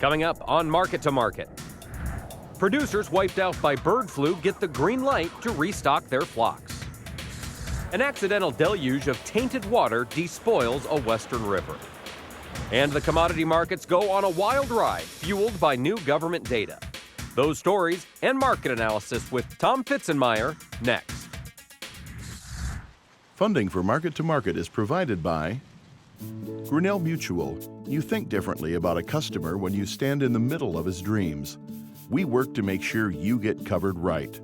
Coming up on Market to Market. Producers wiped out by bird flu get the green light to restock their flocks. An accidental deluge of tainted water despoils a western river. And the commodity markets go on a wild ride, fueled by new government data. Those stories and market analysis with Tom Fitzenmeyer next. Funding for Market to Market is provided by Grinnell Mutual. You think differently about a customer when you stand in the middle of his dreams. We work to make sure you get covered right.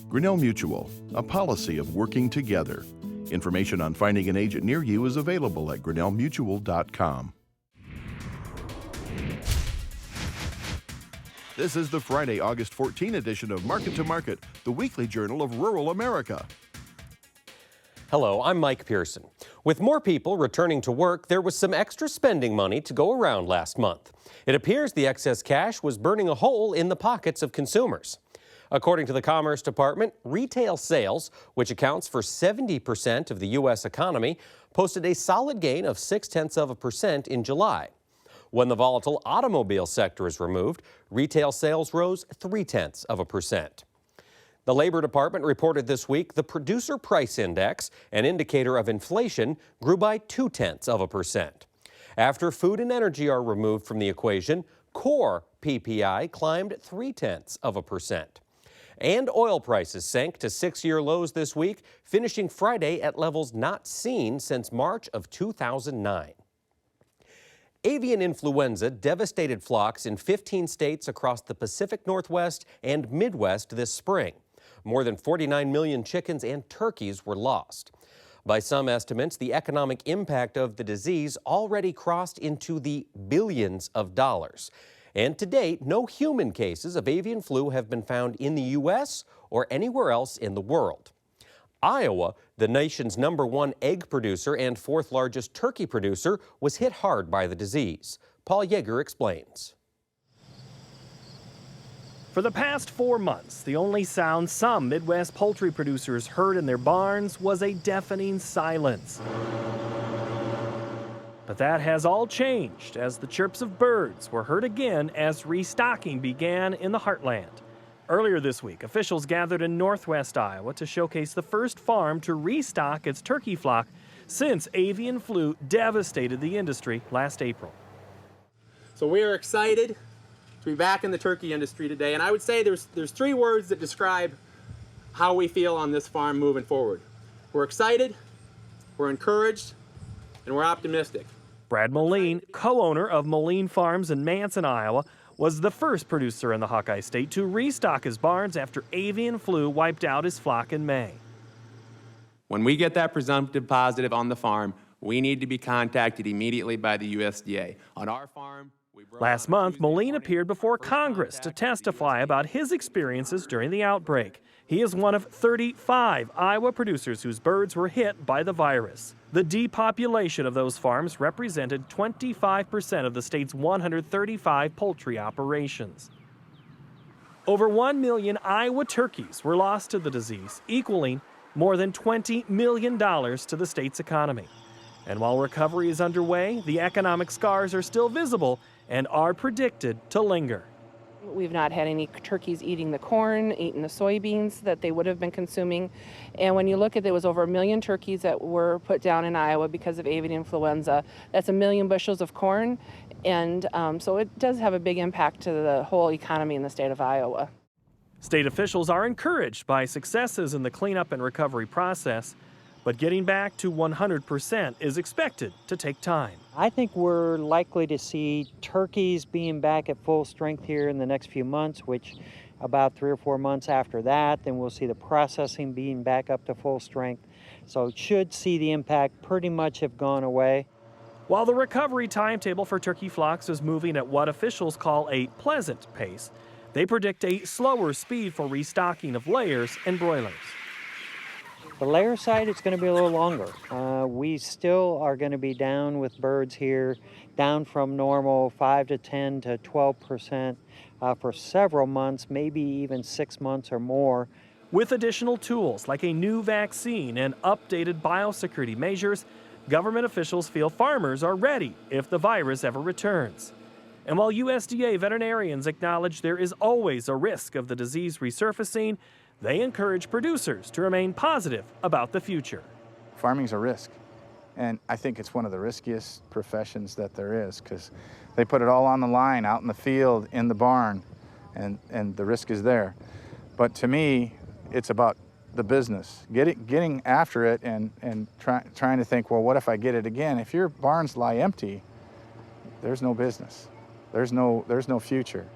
Grinnell Mutual, a policy of working together. Information on finding an agent near you is available at grinnellmutual.com. This is the Friday, August 14 edition of Market to Market, the weekly journal of rural America. Hello, I'm Mike Pearson. With more people returning to work, there was some extra spending money to go around last month. It appears the excess cash was burning a hole in the pockets of consumers. According to the Commerce Department, retail sales, which accounts for 70% of the U.S. economy, posted a solid gain of 0.6% in July. When the volatile automobile sector is removed, retail sales rose 0.3%. The Labor Department reported this week the Producer Price Index, an indicator of inflation, grew by 0.2%. After food and energy are removed from the equation, core PPI climbed 0.3%. And oil prices sank to 6-year lows this week, finishing Friday at levels not seen since March of 2009. Avian influenza devastated flocks in 15 states across the Pacific Northwest and Midwest this spring. More than 49 million chickens and turkeys were lost. By some estimates, the economic impact of the disease already crossed into the billions of dollars. And to date, no human cases of avian flu have been found in the U.S. or anywhere else in the world. Iowa, the nation's #1 egg producer and 4th largest turkey producer, was hit hard by the disease. Paul Yeager explains. For the past 4 months, the only sound some Midwest poultry producers heard in their barns was a deafening silence. But that has all changed as the chirps of birds were heard again as restocking began in the heartland. Earlier this week, officials gathered in northwest Iowa to showcase the first farm to restock its turkey flock since avian flu devastated the industry last April. So we are excited to be back in the turkey industry today, and I would say there's 3 words that describe how we feel on this farm moving forward. We're excited, we're encouraged, and we're optimistic. Brad Moline, co-owner of Moline Farms in Manson, Iowa, was the first producer in the Hawkeye State to restock his barns after avian flu wiped out his flock in May. When we get that presumptive positive on the farm, we need to be contacted immediately by the USDA. On our farm, last month, Moline appeared before Congress to testify about his experiences during the outbreak. He is one of 35 Iowa producers whose birds were hit by the virus. The depopulation of those farms represented 25% of the state's 135 poultry operations. Over 1 million Iowa turkeys were lost to the disease, equaling more than $20 million to the state's economy. And while recovery is underway, the economic scars are still visible and are predicted to linger. We've not had any turkeys eating the corn, eating the soybeans that they would have been consuming. And when you look at it, was over 1 million turkeys that were put down in Iowa because of avian influenza. That's 1 million bushels of corn. And so it does have a big impact to the whole economy in the state of Iowa. State officials are encouraged by successes in the cleanup and recovery process, but getting back to 100% is expected to take time. I think we're likely to see turkeys being back at full strength here in the next few months, which about 3 or 4 months after that, then we'll see the processing being back up to full strength. So it should see the impact pretty much have gone away. While the recovery timetable for turkey flocks is moving at what officials call a pleasant pace, they predict a slower speed for restocking of layers and broilers. The layer side, it's going to be a little longer. We still are going to be down with birds here, down from normal 5 to 10 to 12% for several months, maybe even 6 months or more. With additional tools like a new vaccine and updated biosecurity measures, government officials feel farmers are ready if the virus ever returns. And while USDA veterinarians acknowledge there is always a risk of the disease resurfacing, they encourage producers to remain positive about the future. Farming's a risk, and I think it's one of the riskiest professions that there is, because they put it all on the line out in the field, in the barn, and the risk is there. But to me, it's about the business, getting after it and trying to think, well, what if I get it again? If your barns lie empty, there's no business. There's no future.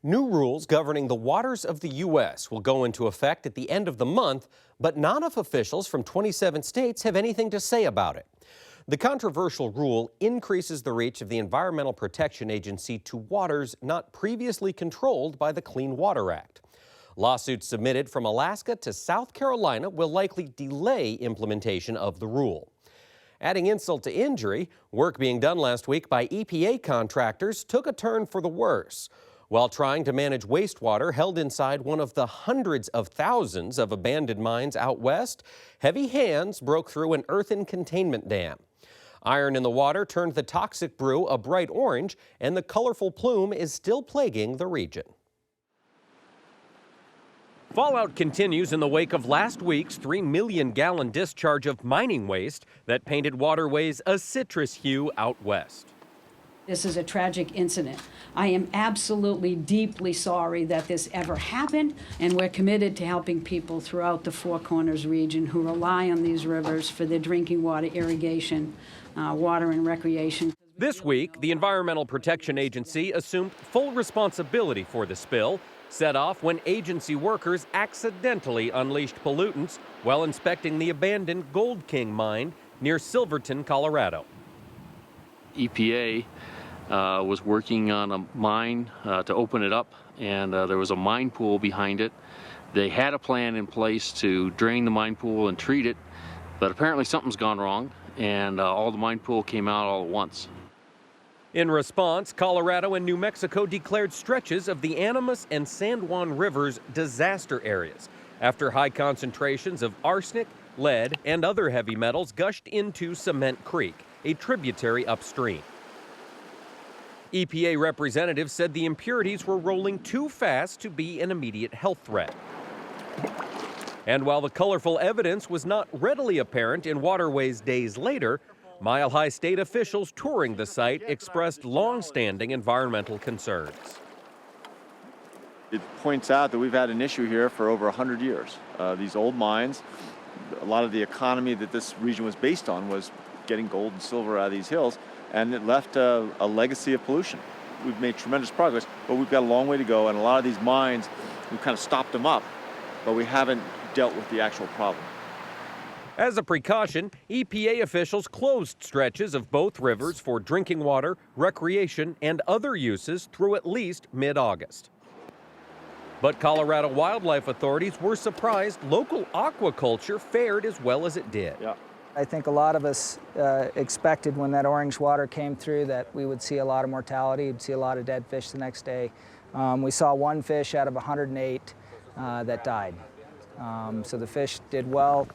New rules governing the waters of the U.S. will go into effect at the end of the month, but none of officials from 27 states have anything to say about it. The controversial rule increases the reach of the Environmental Protection Agency to waters not previously controlled by the Clean Water Act. Lawsuits submitted from Alaska to South Carolina will likely delay implementation of the rule. Adding insult to injury, work being done last week by EPA contractors took a turn for the worse. While trying to manage wastewater held inside one of the hundreds of thousands of abandoned mines out west, heavy hands broke through an earthen containment dam. Iron in the water turned the toxic brew a bright orange, and the colorful plume is still plaguing the region. Fallout continues in the wake of last week's 3 million gallon discharge of mining waste that painted waterways a citrus hue out west. This is a tragic incident. I am absolutely deeply sorry that this ever happened, and we're committed to helping people throughout the Four Corners region who rely on these rivers for their drinking water, irrigation, water and recreation. This week, the Environmental Protection Agency assumed full responsibility for the spill, set off when agency workers accidentally unleashed pollutants while inspecting the abandoned Gold King mine near Silverton, Colorado. EPA was working on a mine to open it up, and there was a mine pool behind it. They had a plan in place to drain the mine pool and treat it, but apparently something's gone wrong, and all the mine pool came out all at once. In response, Colorado and New Mexico declared stretches of the Animas and San Juan Rivers disaster areas after high concentrations of arsenic, lead, and other heavy metals gushed into Cement Creek, a tributary upstream. EPA representatives said the impurities were rolling too fast to be an immediate health threat. And while the colorful evidence was not readily apparent in waterways days later, Mile High State officials touring the site expressed long-standing environmental concerns. It points out that we've had an issue here for over 100 years. These old mines, a lot of the economy that this region was based on was getting gold and silver out of these hills, and it left a legacy of pollution. We've made tremendous progress, but we've got a long way to go, and a lot of these mines, we've kind of stopped them up, but we haven't dealt with the actual problem. As a precaution, EPA officials closed stretches of both rivers for drinking water, recreation, and other uses through at least mid-August. But Colorado wildlife authorities were surprised local aquaculture fared as well as it did. Yeah. I think a lot of us expected when that orange water came through that we would see a lot of mortality, we'd see a lot of dead fish the next day. We saw one fish out of 108 that died. So the fish did well.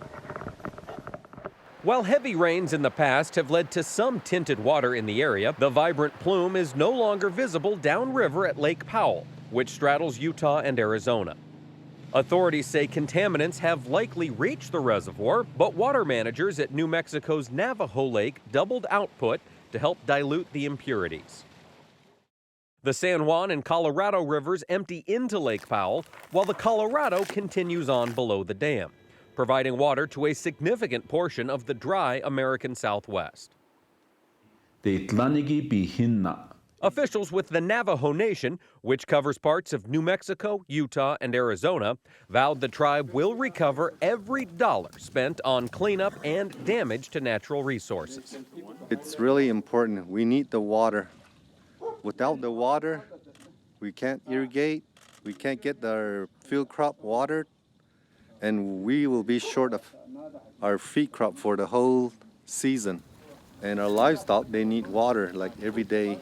While heavy rains in the past have led to some tinted water in the area, the vibrant plume is no longer visible downriver at Lake Powell, which straddles Utah and Arizona. Authorities say contaminants have likely reached the reservoir, but water managers at New Mexico's Navajo Lake doubled output to help dilute the impurities. The San Juan and Colorado rivers empty into Lake Powell, while the Colorado continues on below the dam, providing water to a significant portion of the dry American Southwest. Officials with the Navajo Nation, which covers parts of New Mexico, Utah, and Arizona, vowed the tribe will recover every dollar spent on cleanup and damage to natural resources. It's really important. We need the water. Without the water, we can't irrigate, we can't get our field crop watered, and we will be short of our feed crop for the whole season. And our livestock, they need water like every day.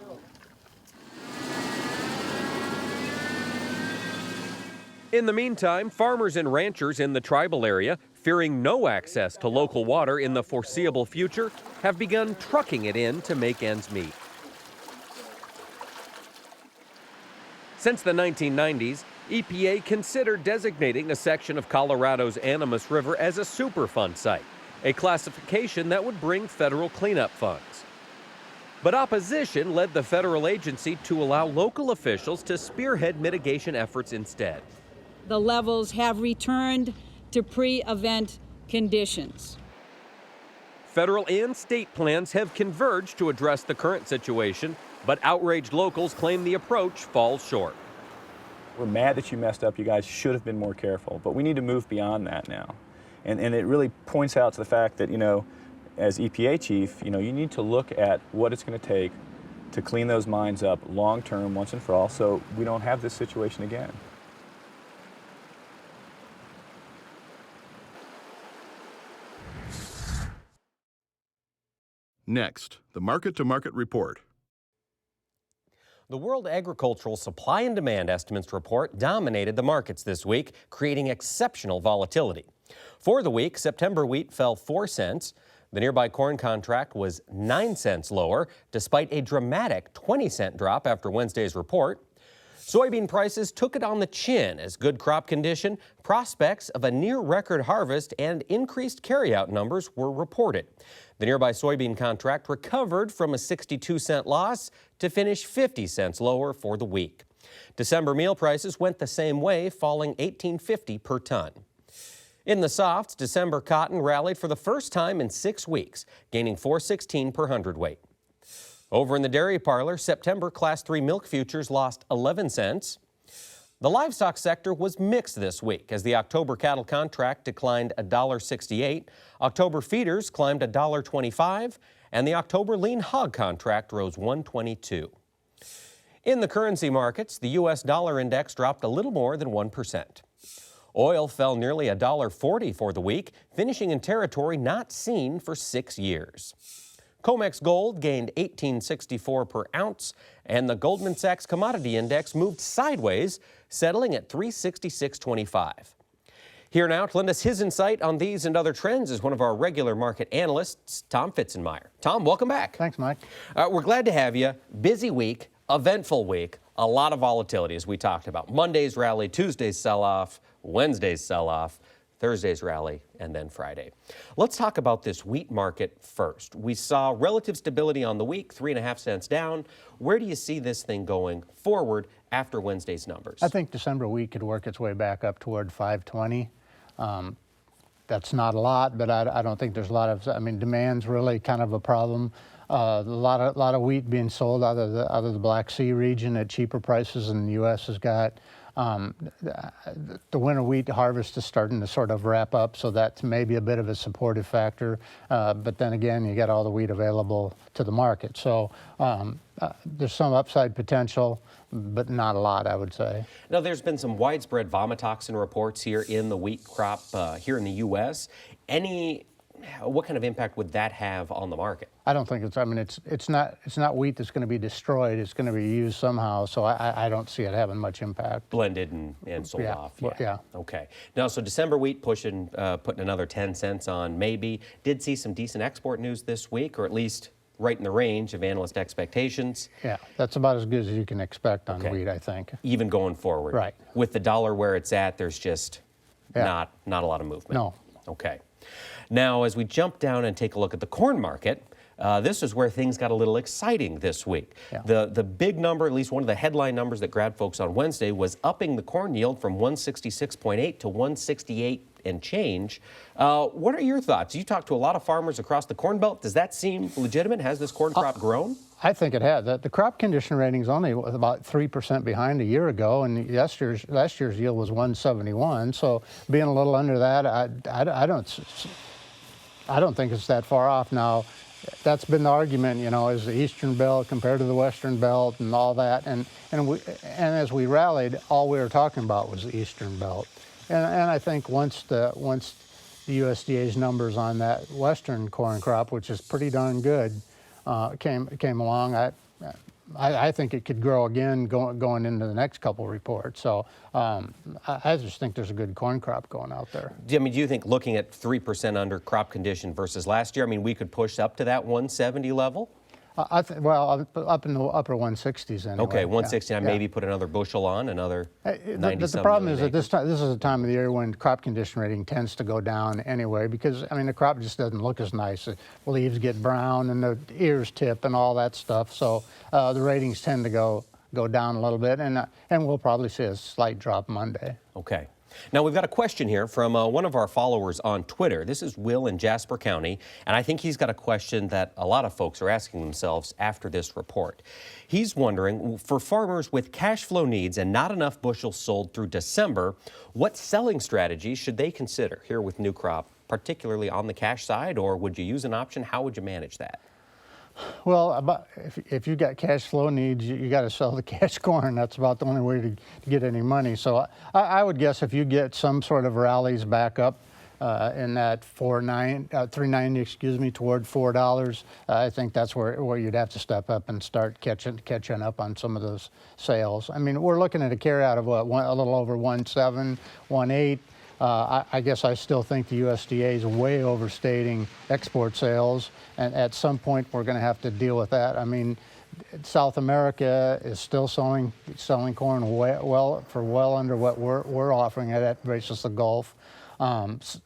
In the meantime, farmers and ranchers in the tribal area fearing no access to local water in the foreseeable future, have begun trucking it in to make ends meet. Since the 1990s, EPA considered designating a section of Colorado's Animas River as a Superfund site, a classification that would bring federal cleanup funds. But opposition led the federal agency to allow local officials to spearhead mitigation efforts instead. The levels have returned to pre-event conditions. Federal and state plans have converged to address the current situation, but outraged locals claim the approach falls short. We're mad that you messed up. You guys should have been more careful, but we need to move beyond that now. And it really points out to the fact that, as EPA chief, you need to look at what it's going to take to clean those mines up long term, once and for all, so we don't have this situation again. Next, the market-to-market report. The World Agricultural Supply and Demand Estimates report dominated the markets this week, creating exceptional volatility. For the week, September wheat fell 4 cents. The nearby corn contract was 9 cents lower, despite a dramatic 20-cent drop after Wednesday's report. Soybean prices took it on the chin as good crop condition, prospects of a near-record harvest, and increased carryout numbers were reported. The nearby soybean contract recovered from a 62-cent loss to finish 50 cents lower for the week. December meal prices went the same way, falling $18.50 per ton. In the softs, December cotton rallied for the first time in 6 weeks, gaining $4.16 per hundredweight. Over in the dairy parlor, September Class 3 milk futures lost 11 cents. The livestock sector was mixed this week as the October cattle contract declined $1.68, October feeders climbed $1.25, and the October lean hog contract rose $1.22. In the currency markets, the U.S. dollar index dropped a little more than 1%. Oil fell nearly $1.40 for the week, finishing in territory not seen for 6 years. COMEX gold gained $18.64 per ounce, and the Goldman Sachs Commodity Index moved sideways, settling at $366.25. Here now to lend us his insight on these and other trends is one of our regular market analysts, Tom Fitzenmeyer. Tom, welcome back. Thanks, Mike. We're glad to have you. Busy week, eventful week, a lot of volatility as we talked about. Monday's rally, Tuesday's sell-off, Wednesday's sell-off, Thursday's rally, and then Friday. Let's talk about this wheat market first. We saw relative stability on the week, 3.5 cents down. Where do you see this thing going forward after Wednesday's numbers? I think December wheat could work its way back up toward 520. That's not a lot, but I don't think there's a lot of, demand's really kind of a problem. A lot of wheat being sold out of the Black Sea region at cheaper prices than the U.S. has got. The winter wheat harvest is starting to sort of wrap up, so that's maybe a bit of a supportive factor. But then again, you got all the wheat available to the market. So there's some upside potential, but not a lot, I would say. Now, there's been some widespread vomitoxin reports here in the wheat crop here in the U.S. What kind of impact would that have on the market? I don't think it's not wheat that's going to be destroyed. It's going to be used somehow, so I don't see it having much impact. Blended and sold off. Yeah. Okay. Now, so December wheat putting another 10 cents on maybe. Did see some decent export news this week, or at least right in the range of analyst expectations. Yeah, that's about as good as you can expect on wheat, I think. Even going forward. Right. With the dollar where it's at, there's just not a lot of movement. No. Okay. Now, as we jump down and take a look at the corn market, this is where things got a little exciting this week. Yeah. The big number, at least one of the headline numbers that grabbed folks on Wednesday, was upping the corn yield from 166.8 to 168 and change. What are your thoughts? You talk to a lot of farmers across the Corn Belt. Does that seem legitimate? Has this corn crop grown? I think it has. The crop condition rating is only about 3% behind a year ago, and last year's yield was 171. So being a little under that, I don't think it's that far off. Now, that's been the argument, is the Eastern Belt compared to the Western Belt and all that. And as we rallied, all we were talking about was the Eastern Belt. And I think once the USDA's numbers on that Western corn crop, which is pretty darn good, came along, I think it could grow again going into the next couple reports. So I just think there's a good corn crop going out there. I mean, do you think looking at 3% under crop condition versus last year, I mean, we could push up to that 170 level? Well, up in the upper 160s anyway. Okay, 169, yeah. maybe put another bushel on, another 90 The problem is that this is a time of the year when crop condition rating tends to go down anyway, because, I mean, the crop just doesn't look as nice. The leaves get brown and the ears tip and all that stuff, so the ratings tend to go down a little bit, and we'll probably see a slight drop Monday. Okay. Now, we've got a question here from one of our followers on Twitter. This is Will in Jasper County, and I think he's got a question that a lot of folks are asking themselves after this report. He's wondering, for farmers with cash flow needs and not enough bushels sold through December, what selling strategies should they consider here with new crop, particularly on the cash side, or would you use an option? How would you manage that? Well, if you got cash flow needs, you got to sell the cash corn. That's about the only way to get any money. So I would guess if you get some sort of rallies back up in that $3.90, toward $4, I think that's where you'd have to step up and start catching up on some of those sales. I mean, we're looking at a carryout of what, a little over 1.7, 1.8. I guess I still think the USDA is way overstating export sales, and at some point we're going to have to deal with that. I mean, South America is still selling corn well under what we're offering it at versus the Gulf.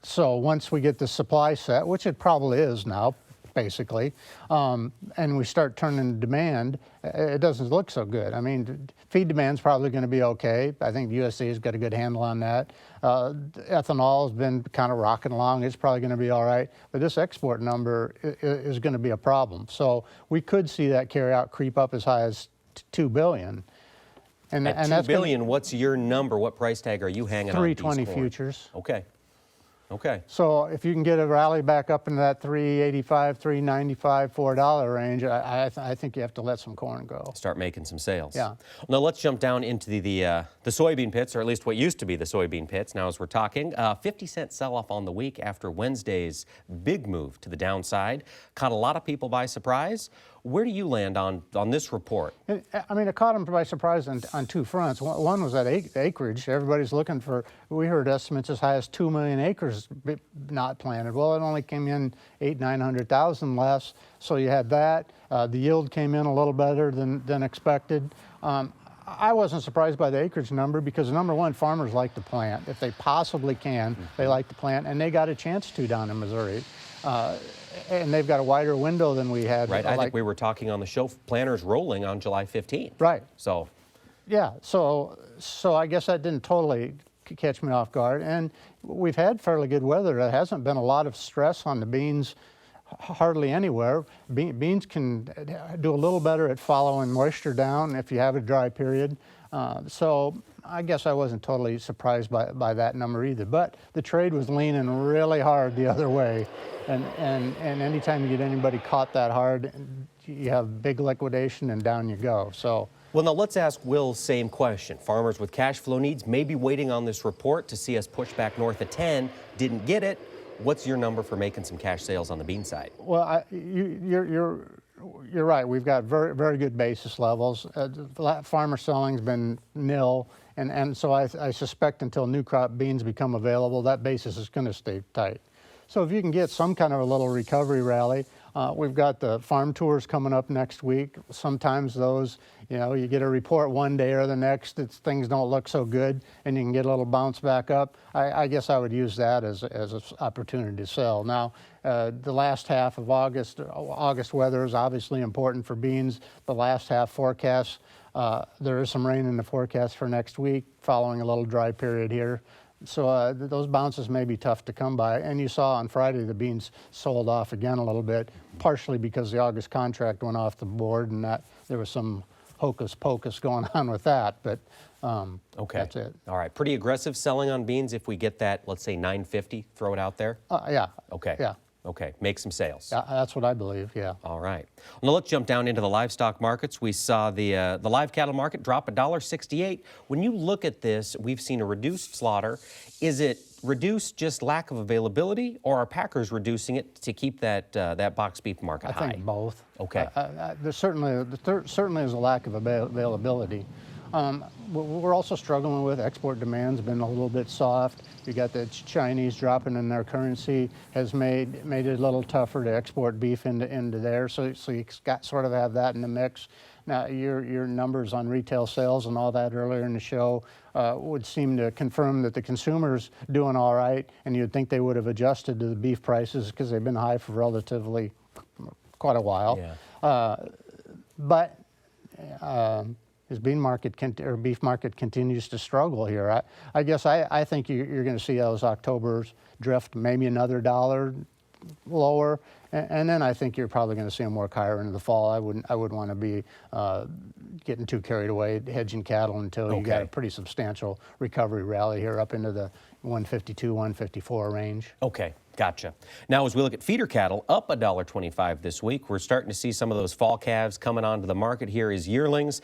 So once we get the supply set, which it probably is now, basically, and we start turning demand, it doesn't look so good. I mean, feed demand's probably going to be okay. I think the USDA has got a good handle on that. Ethanol has been kind of rocking along. It's probably going to be all right. But this export number is going to be a problem. So we could see that carryout creep up as high as $2 billion. And at $2 billion, what's your number? What price tag are you hanging on? 320 futures. Okay. Okay. So if you can get a rally back up into that $3.85, $3.95, $4 range, I think you have to let some corn go. Start making some sales. Yeah. Now let's jump down into the soybean pits, or at least what used to be the soybean pits. Now as we're talking, 50-cent sell-off on the week after Wednesday's big move to the downside. Caught a lot of people by surprise. Where do you land on this report? I mean, it caught them by surprise on two fronts. One was that acreage. Everybody's looking for, we heard estimates as high as 2 million acres not planted. Well, it only came in 900,000 less, so you had that. The yield came in a little better than expected. I wasn't surprised by the acreage number because, number one, farmers like to plant. If they possibly can, they like to plant, and they got a chance to down in Missouri. And they've got a wider window than we had. Right, I think we were talking on the show, planters rolling on July 15th. Right. So. Yeah, so I guess that didn't totally catch me off guard. And we've had fairly good weather. There hasn't been a lot of stress on the beans hardly anywhere. Beans can do a little better at following moisture down if you have a dry period. So I guess I wasn't totally surprised by that number either. But the trade was leaning really hard the other way. And anytime you get anybody caught that hard, you have big liquidation and down you go. So. Well, now let's ask Will same question. Farmers with cash flow needs may be waiting on this report to see us push back north of 10. Didn't get it. What's your number for making some cash sales on the bean side? Well, you're right. We've got very, very good basis levels. Farmer selling's been nil, and so I suspect until new crop beans become available, that basis is going to stay tight. So if you can get some kind of a little recovery rally, we've got the farm tours coming up next week. Sometimes those, you get a report one day or the next, things don't look so good, and you can get a little bounce back up. I guess I would use that as an opportunity to sell. Now, the last half of August weather is obviously important for beans. The last half forecast, there is some rain in the forecast for next week, following a little dry period here. So those bounces may be tough to come by. And you saw on Friday the beans sold off again a little bit, partially because the August contract went off the board and that there was some hocus pocus going on with that. But okay. That's it. All right. Pretty aggressive selling on beans if we get that, let's say 950, throw it out there? Yeah. Okay. Yeah. Okay, make some sales. That's what I believe, yeah. All right. Now let's jump down into the livestock markets. We saw the live cattle market drop $1.68. When you look at this, we've seen a reduced slaughter. Is it reduced just lack of availability, or are packers reducing it to keep that box beef market high? I think both. Okay. There certainly is a lack of availability. We're also struggling with export demand's been a little bit soft. You got the Chinese dropping in their currency has made it a little tougher to export beef into there. So you got sort of have that in the mix. Now your numbers on retail sales and all that earlier in the show would seem to confirm that the consumer's doing all right, and you'd think they would have adjusted to the beef prices because they've been high for relatively quite a while. Yeah. But his beef market continues to struggle here. I guess I think you're going to see those Octobers drift maybe another $1 lower, and then I think you're probably going to see them work higher into the fall. I wouldn't want to be getting too carried away hedging cattle until you got a pretty substantial recovery rally here up into the 152, 154 range. Okay. Gotcha. Now, as we look at feeder cattle, up $1.25 this week. We're starting to see some of those fall calves coming onto the market here as yearlings.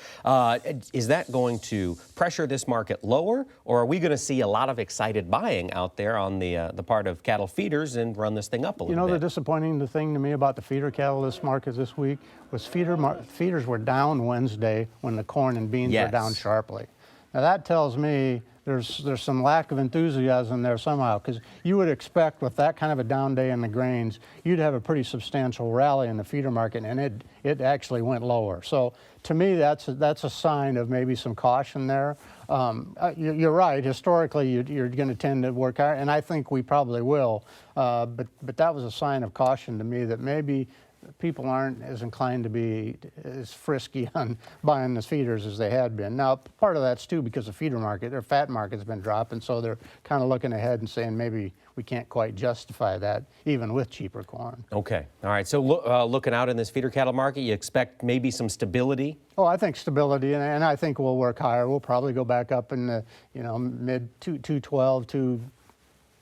Is that going to pressure this market lower, or are we going to see a lot of excited buying out there on the part of cattle feeders and run this thing up a little bit? The disappointing thing to me about the feeder cattle this market this week was feeders were down Wednesday when the corn and beans were down sharply. Now that tells me there's some lack of enthusiasm there somehow, because you would expect with that kind of a down day in the grains, you'd have a pretty substantial rally in the feeder market, and it actually went lower. So to me, that's a sign of maybe some caution there. You're right. Historically, you're going to tend to work hard, and I think we probably will. But that was a sign of caution to me that maybe people aren't as inclined to be as frisky on buying the feeders as they had been. Now, part of that's too because the feeder market, their fat market's been dropping, so they're kind of looking ahead and saying maybe we can't quite justify that even with cheaper corn. Okay. All right. So looking out in this feeder cattle market, you expect maybe some stability? Oh, I think stability, and I think we'll work higher. We'll probably go back up in the mid 212,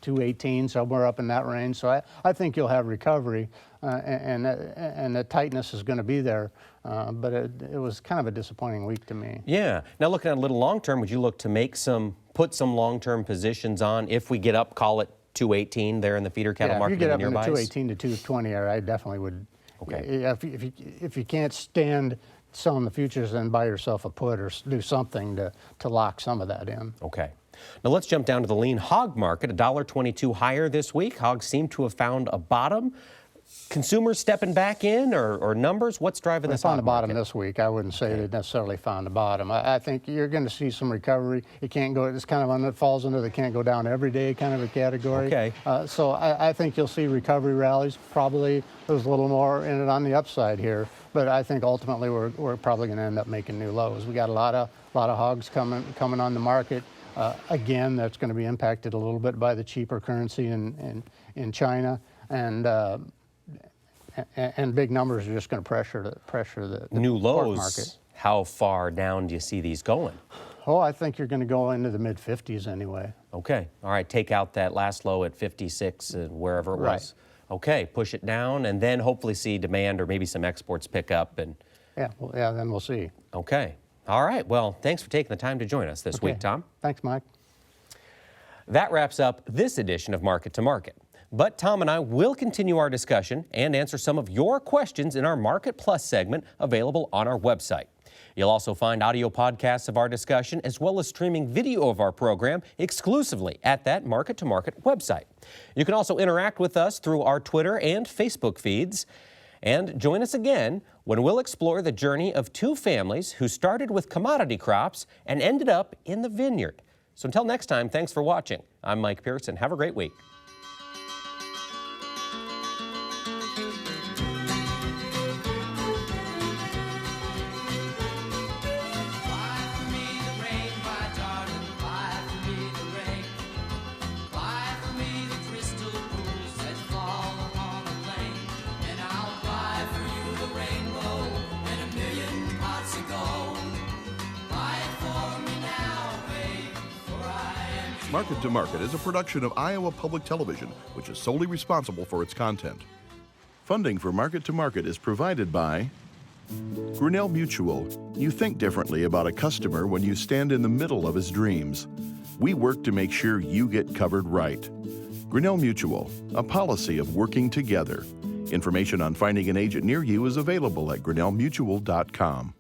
218, somewhere up in that range. So I think you'll have recovery, and the tightness is going to be there. But it was kind of a disappointing week to me. Yeah. Now looking at a little long term, would you look to put some long-term positions on if we get up, call it 218 there in the feeder cattle market? If you get up in the 218 to 220, I definitely would. Okay. If you can't stand selling the futures, then buy yourself a put or do something to lock some of that in. Okay. Now let's jump down to the lean hog market, $1.22 higher this week. Hogs seem to have found a bottom. Consumers stepping back in, or numbers? What's driving this hog market? They found a bottom this week. I wouldn't say they necessarily found a bottom. I think you're going to see some recovery. It can't go. It's kind of one that falls into the can't go down every day kind of a category. Okay. So I think you'll see recovery rallies. Probably there's a little more in it on the upside here, but I think ultimately we're probably going to end up making new lows. We got a lot of hogs coming on the market. Again, that's going to be impacted a little bit by the cheaper currency in China, and big numbers are just going to pressure the new pork lows market. How far down do you see these going? Oh, I think you're going to go into the mid-50s anyway. Okay. All right. Take out that last low at 56 and wherever it was. Right. Okay. Push it down, and then hopefully see demand or maybe some exports pick up. And then we'll see. Okay. All right. Well, thanks for taking the time to join us this week, Tom. Thanks, Mike. That wraps up this edition of Market to Market. But Tom and I will continue our discussion and answer some of your questions in our Market Plus segment available on our website. You'll also find audio podcasts of our discussion as well as streaming video of our program exclusively at that Market to Market website. You can also interact with us through our Twitter and Facebook feeds. And join us again when we'll explore the journey of two families who started with commodity crops and ended up in the vineyard. So until next time, thanks for watching. I'm Mike Pearson. Have a great week. Buy it for me now, babe, for I am Market to Market is a production of Iowa Public Television, which is solely responsible for its content. Funding for Market to Market is provided by Grinnell Mutual. You think differently about a customer when you stand in the middle of his dreams. We work to make sure you get covered right. Grinnell Mutual, a policy of working together. Information on finding an agent near you is available at grinnellmutual.com.